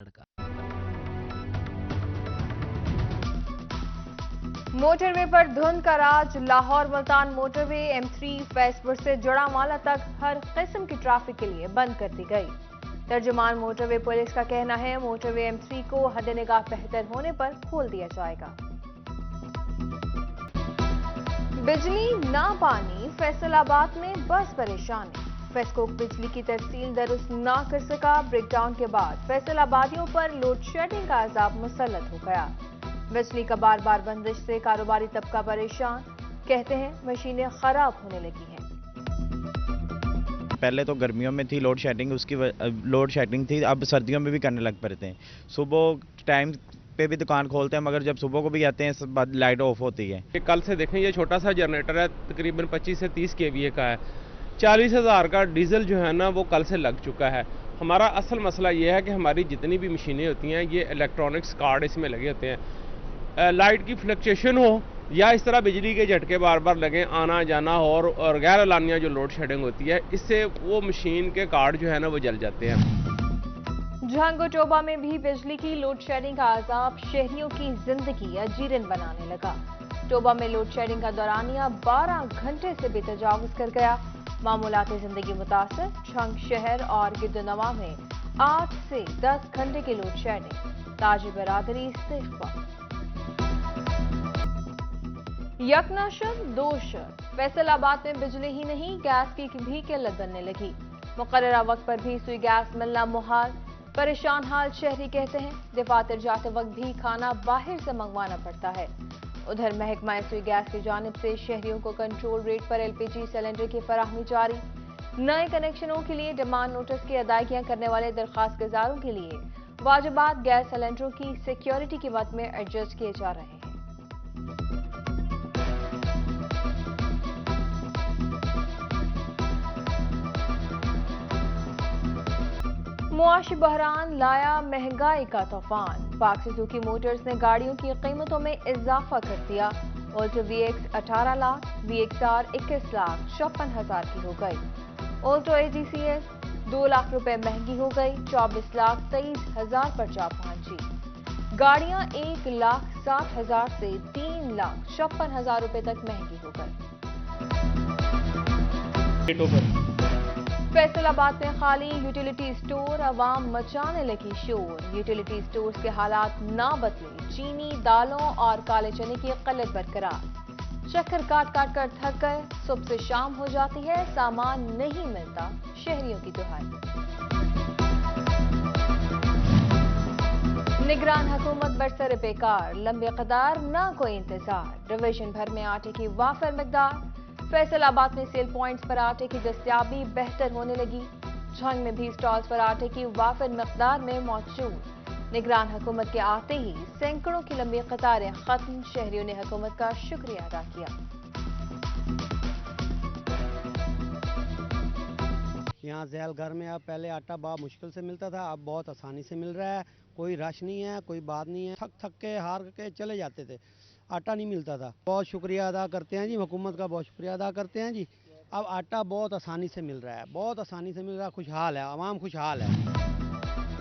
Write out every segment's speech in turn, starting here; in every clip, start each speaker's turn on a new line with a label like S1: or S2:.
S1: लड़का।
S2: मोटरवे पर धुंध का राज। लाहौर मुल्तान मोटरवे M3 फैसपुर से जड़ामाला तक हर किस्म की ट्रैफिक के लिए बंद कर दी गई। तर्जुमान मोटरवे पुलिस का कहना है मोटरवे M3 को हद निगाह बेहतर होने पर खोल दिया जाएगा। बिजली ना पानी, फैसलाबाद में बस परेशानी। फेस्कोक बिजली की तफसील दरुस्त ना कर सका। ब्रेकडाउन के बाद फैसलाबादियों पर लोड शेडिंग का अजाब मुसल्लत हो गया। बिजली का बार बार बंदिश से कारोबारी तबका परेशान। कहते हैं मशीनें खराब होने लगी हैं।
S3: पहले तो गर्मियों में थी लोड शेडिंग, लोड शेडिंग थी, अब सर्दियों में भी करने लग पड़ते हैं। सुबह टाइम पे भी दुकान खोलते हैं, मगर जब सुबह को भी आते हैं सब बाद लाइट ऑफ होती है।
S4: कल से देखें, ये छोटा सा जनरेटर है, तकरीबन 25 से 30 kVA का है। 40,000 का डीजल जो है ना वो कल से लग चुका है। हमारा असल मसला ये है कि हमारी जितनी भी मशीनें होती हैं ये इलेक्ट्रॉनिक्स कार्ड इसमें लगे होते हैं। लाइट की फ्लक्चुएशन हो या इस तरह बिजली के झटके बार बार लगें, आना जाना हो, और गैर एलानिया जो लोड शेडिंग होती है, इससे वो मशीन के कार्ड जो है ना वो जल जाते हैं।
S2: झंग और टोबा में भी बिजली की लोड शेडिंग का अजाब शहरियों की जिंदगी अजीरन बनाने लगा। टोबा में लोड शेडिंग का दौरानिया 12 घंटे से भी तजावुज कर गया। मामूलाती जिंदगी मुतासर। झंग शहर और गिद्दनवा में 8 से 10 घंटे की लोड शेडिंग। ताजी बरादरी इस्तीफा। यकनाशर दोशर। फैसलाबाद में बिजली ही नहीं गैस की भी किल्लत बनने लगी। मुकर्ररा वक्त पर भी सुई गैस मिलना मुहाल। परेशान हाल शहरी कहते हैं दफातर जाते वक्त भी खाना बाहर से मंगवाना पड़ता है। उधर महकमा सुई गैस की जानिब से शहरियों को कंट्रोल रेट पर LPG सिलेंडर की फराहमी जारी। नए कनेक्शनों के लिए डिमांड नोटिस की अदायगियां करने वाले दरखास्त गुजारों के लिए वाजिबात गैस सिलेंडरों की सिक्योरिटी की वक्त में एडजस्ट किए जा रहे हैं। मुआशी बहरान लाया महंगाई का तूफान। पाक सुजुकी मोटर्स ने गाड़ियों की कीमतों में इजाफा कर दिया। Alto VX 18 lakh, VXR 21 lakh 54,000 की हो गई। ऑल्टो AGCS 2 लाख रुपए महंगी हो गई, 24 लाख 23,000 पर जा पहुंची। गाड़ियां 1,60,000 से 3,56,000 रुपए तक महंगी हो गई। फैसलाबाद में खाली यूटिलिटी स्टोर, अवाम मचाने लगी शोर। यूटिलिटी स्टोर्स के हालात ना बदले। चीनी, दालों और काले चने की किल्लत बरकरार। चक्कर काट काट कर थक गए। सुबह से शाम हो जाती है, सामान नहीं मिलता। शहरियों की दुहाई। निगरान हुकूमत बरसर बेकार। लंबे कतार ना कोई इंतजार। डिवीजन भर में आटे की वाफर मिकदार। फैसलाबाद में सेल पॉइंट्स पर आटे की दस्तयाबी बेहतर होने लगी। झंग में भी स्टॉल्स पर आटे की वाफर मकदार में मौजूद। निगरान हुकूमत के आते ही सैकड़ों की लंबी कतारें खत्म। शहरियों ने हुकूमत का शुक्रिया अदा किया।
S5: यहाँ झैल घर में अब पहले आटा बहुत मुश्किल से मिलता था, अब बहुत आसानी से मिल रहा है। कोई रश नहीं है, कोई बात नहीं है। थक थक के हार के चले जाते थे, आटा नहीं मिलता था। बहुत शुक्रिया अदा करते हैं जी, हुकूमत का बहुत शुक्रिया अदा करते हैं जी। अब आटा बहुत आसानी से मिल रहा है, बहुत आसानी से मिल रहा है। खुशहाल है, आवाम खुशहाल है।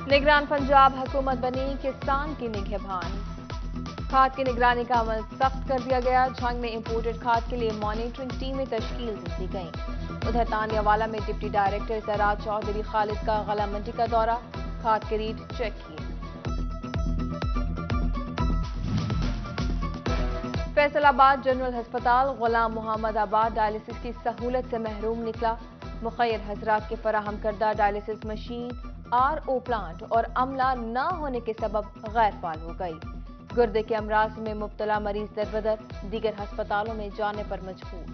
S2: निगरान पंजाब हुकूमत बनी किसान की निगहबान। खाद की निगरानी का अमल सख्त कर दिया गया। झंग में इंपोर्टेड खाद के लिए मॉनिटरिंग टीमें तश्कील दी गई। उधर तानियावाला में डिप्टी डायरेक्टर ज़राअत चौधरी खालिद का गला मंडी का दौरा। खाद के रेट चेक किए। फैसलाबाद जनरल अस्पताल गुलाम मोहम्मद आबाद डायलिसिस की सहूलत से महरूम निकला। मुखैर हजरात के फराहम करदा डायलिसिस मशीन, RO प्लांट और अमला न होने के सबब गैर फाल हो गई। गुर्दे के अमराज में मुब्तला मरीज दरबदर, दीगर अस्पतालों में जाने पर मजबूर।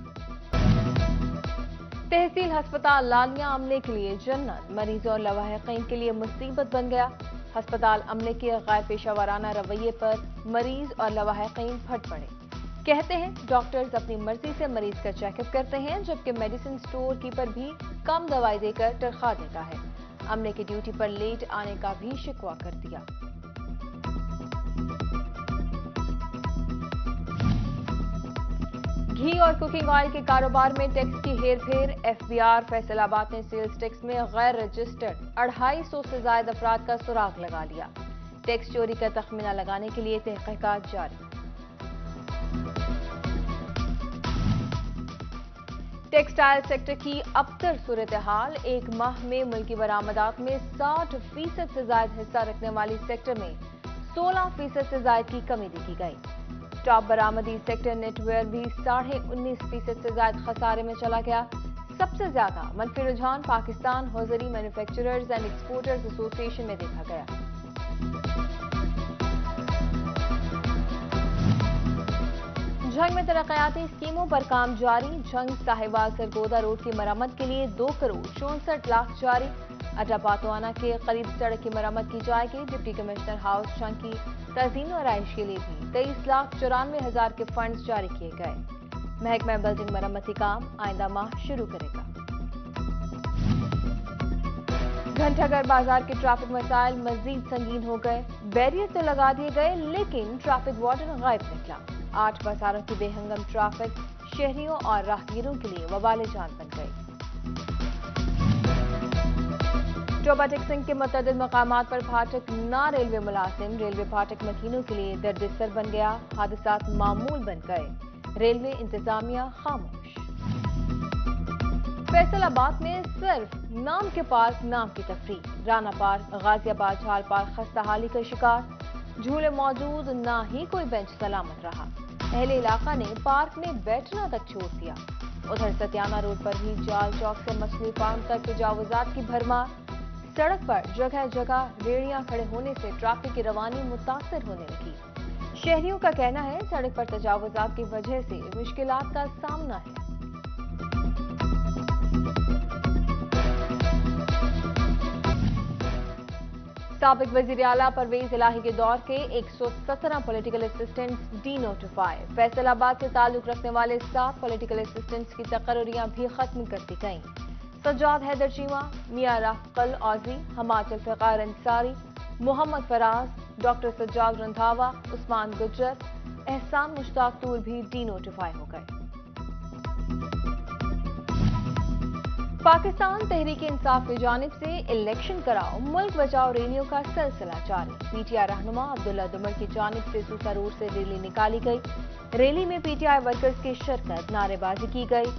S2: तहसील अस्पताल लालिया अमले के लिए जन्नत, मरीजों और लवाहिकीन के लिए मुसीबत बन गया। अस्पताल अमले के गैर पेशा वाराना रवैये पर मरीज और लवाहिकीन फट पड़े। कहते हैं डॉक्टर्स अपनी मर्जी से मरीज का चेकअप करते हैं, जबकि मेडिसिन स्टोर कीपर भी कम दवाई देकर तनख्वाह देता है। अमले की ड्यूटी पर लेट आने का भी शिकवा कर दिया। घी और कुकिंग ऑयल के कारोबार में टैक्स की हेरफेर, एफबीआर फैसलाबाद ने सेल्स टैक्स में गैर रजिस्टर्ड 250 से ज्यादा अफराद का सुराग लगा लिया। टैक्स चोरी का तखमीना लगाने के लिए तहकीकात जारी। टेक्सटाइल सेक्टर की अबतर सूरत हाल, एक माह में मुल्की बरामदात में 60% से ज्यादा हिस्सा रखने वाली सेक्टर में 16% से ज्यादा की कमी देखी गई। टॉप बरामदी सेक्टर नेटवेयर भी 19.5% से ज्यादा खसारे में चला गया। सबसे ज्यादा मनफी रुझान Pakistan hosiery manufacturers and exporters association में देखा गया। झंग में तरक्याती स्कीमों पर काम जारी। झंग साहिवाल सरगोदा रोड की मरम्मत के लिए 2 करोड़ 64 लाख जारी। अड्डा पातवाना के करीब सड़क की मरम्मत की जाएगी। डिप्टी कमिश्नर हाउस झंग की तज़ीन और आइश के लिए भी 23,94,000 के फंड्स जारी किए गए। महकमा बिल्डिंग मरम्मती काम आइंदा माह शुरू करेगा। घंटाघर बाजार के ट्रैफिक मसाइल मजीद संगीन हो गए। बैरियर तो लगा दिए गए लेकिन ट्रैफिक वार्डन गायब निकला। 8 बाजारों की बेहंगम ट्रैफिक शहरियों और राहगीरों के लिए वबाले जान बन गई। टोबा टेक्सिंग के मुतअद्दिद मकामात पर फाटक ना रेलवे मुलाजिम, रेलवे फाटक मकीनों के लिए दर्द-ए-सर बन गया। हादसात मामूल बन गए, रेलवे इंतजामिया खामोश। फैसलाबाद में सिर्फ नाम के पार्क, नाम की तफरीह। राना पार्क, गाजियाबाद झाल पार्क खस्ताहाली का शिकार। झूले मौजूद, ना ही कोई बेंच सलामत रहा। अहले इलाका ने पार्क में बैठना तक छोड़ दिया। उधर सतियाना रोड पर भी जाल चौक से मछली फार्म तक तजावुजात की भरमार। सड़क पर जगह जगह रेहड़ियां खड़े होने से ट्रैफिक की रवानी मुतासर होने लगी। शहरियों का कहना है सड़क पर तजावुजात की वजह से मुश्किलात का सामना है। साबिक वजीर आला परवेज इलाही के दौर के 117 political assistants D notify. Faisalabad से ताल्लुक रखने वाले 7 पॉलिटिकल असिस्टेंट्स की तकर्रियां भी खत्म कर दी गईं। सज्जाद हैदर चीमा, मियां राफकल औजी, हिमाचल फ़िकार अंसारी, मोहम्मद फराज, डॉक्टर सज्जाद रंधावा, उस्मान गुज्जर, एहसान मुश्ताक तूर भी डी नोटिफाई हो गए। पाकिस्तान तहरीक इंसाफ की जानिब से इलेक्शन कराओ मुल्क बचाओ रैलियों का सिलसिला जारी। पीटीआई रहनुमा अब्दुल्ला दुमर की जानिब से सूसा रोड से रैली निकाली गई। रैली में पीटीआई वर्कर्स की शिरकत, नारेबाजी की गई।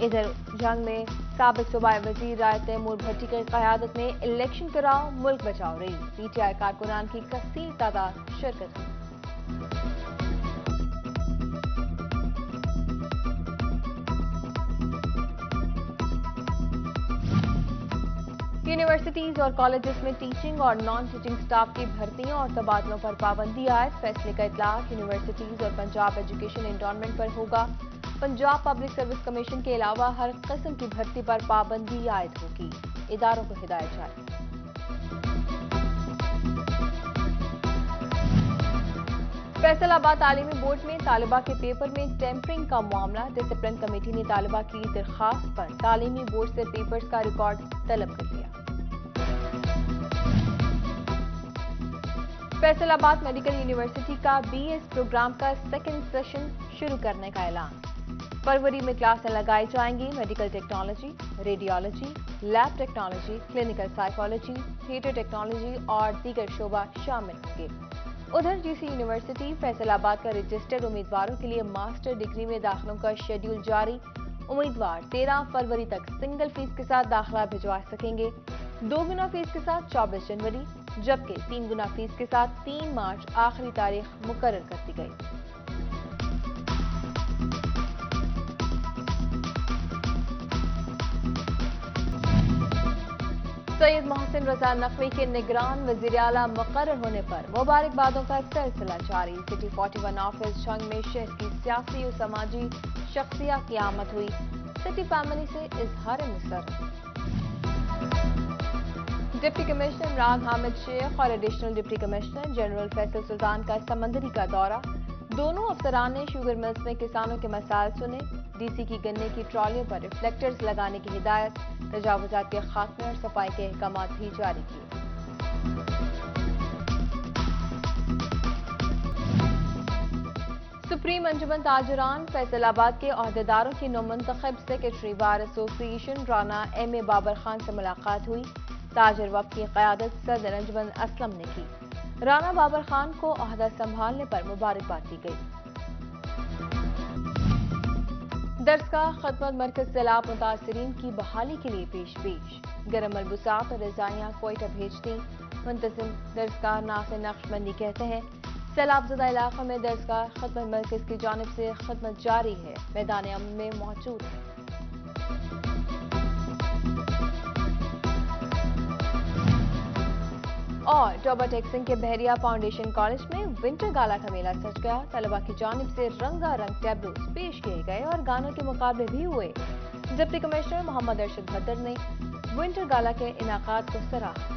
S2: इधर जंग में साबिक सूबाई वजीर राय तैमूर भट्टी की क़यादत में इलेक्शन कराओ मुल्क बचाओ रैली। पीटीआई कारकुनान की कसीर तादाद शिरकत हुई। यूनिवर्सिटीज और कॉलेजेस में टीचिंग और नॉन टीचिंग स्टाफ की भर्तियों और तबादलों पर पाबंदी आयद। फैसले का इतलाक यूनिवर्सिटीज और पंजाब एजुकेशन एंडोनमेंट पर होगा। पंजाब पब्लिक सर्विस कमीशन के अलावा हर किस्म की भर्ती पर पाबंदी आयद होगी। इदारों को हिदायत जारी। फैसलाबाद तालीमी बोर्ड में तालिबा के पेपर में टेम्परिंग का मामला। डिसिप्लिन कमेटी ने तालिबा की दरखास्त पर तालीमी बोर्ड से पेपर्स का रिकॉर्ड तलब कर लिया। फैसलाबाद मेडिकल यूनिवर्सिटी का बीएस प्रोग्राम का सेकंड सेशन शुरू करने का ऐलान। फरवरी में क्लासें लगाई जाएंगी। Medical technology, radiology, lab technology, clinical psychology, theatre technology और दीगर शोबा शामिल होंगे। उधर जीसी यूनिवर्सिटी फैसलाबाद का रजिस्टर्ड उम्मीदवारों के लिए मास्टर डिग्री में दाखिलों का शेड्यूल जारी। उम्मीदवार 13 फरवरी तक सिंगल फीस के साथ दाखिला भिजवा सकेंगे। 2 गुना फीस के साथ 24 जनवरी, जबकि 3 गुना फीस के साथ 3 मार्च आखिरी तारीख मुकर्रर कर दी गई। सैयद मोहसिन रजा नकवी के निगरान वजीर आला मुकर्रर होने पर मुबारकबादों का सिलसिला जारी। सिटी 41 ऑफिस झंग में शहर की सियासी और समाजी शख्सियत की आमद हुई। सिटी फैमिली से इजहार मुसर्रत। डिप्टी कमिश्नर इमरान हामिद शेख और additional deputy commissioner general Faisal Sultan का समंदरी का दौरा। दोनों अफसरान ने शुगर मिल्स में किसानों के मसाइल सुने। डीसी की गन्ने की ट्रॉलियों पर रिफ्लेक्टर्स लगाने की हिदायत। तजावुजात के खात्मे और सफाई के अहकामात भी जारी किए। सुप्रीम अंजुमन ताजरान फैसलाबाद के अहदेदारों की नौमंतखब secretary bar association Rana M A Babar Khan से मुलाकात हुई। ताजर वफ़द की क़यादत सदर अंजुमन असलम ने की। राना बाबर खान को अहदा संभालने पर मुबारकबाद दी गई। दरसगाह खदमत मरकज सैलाब मुतासरीन की बहाली के लिए पेश गरम मलबूसात और रजाइयाँ कोयटा भेज दी। मुंतजिम दरसगाह नासिर नक्शबंदी कहते हैं सैलाबज़दा इलाका में दरसगाह खदमत मरकज की जानिब से खदमत जारी है, मैदान अमन में मौजूद है। और टोबा टेक्सिंग के बहरिया फाउंडेशन कॉलेज में विंटर गाला का मेला सज गया। तलबा की जानिब से रंगारंग टैब्लोस पेश किए गए और गानों के मुकाबले भी हुए। डिप्टी कमिश्नर मोहम्मद अरशद बदर ने विंटर गाला के इनाकात को सराहा।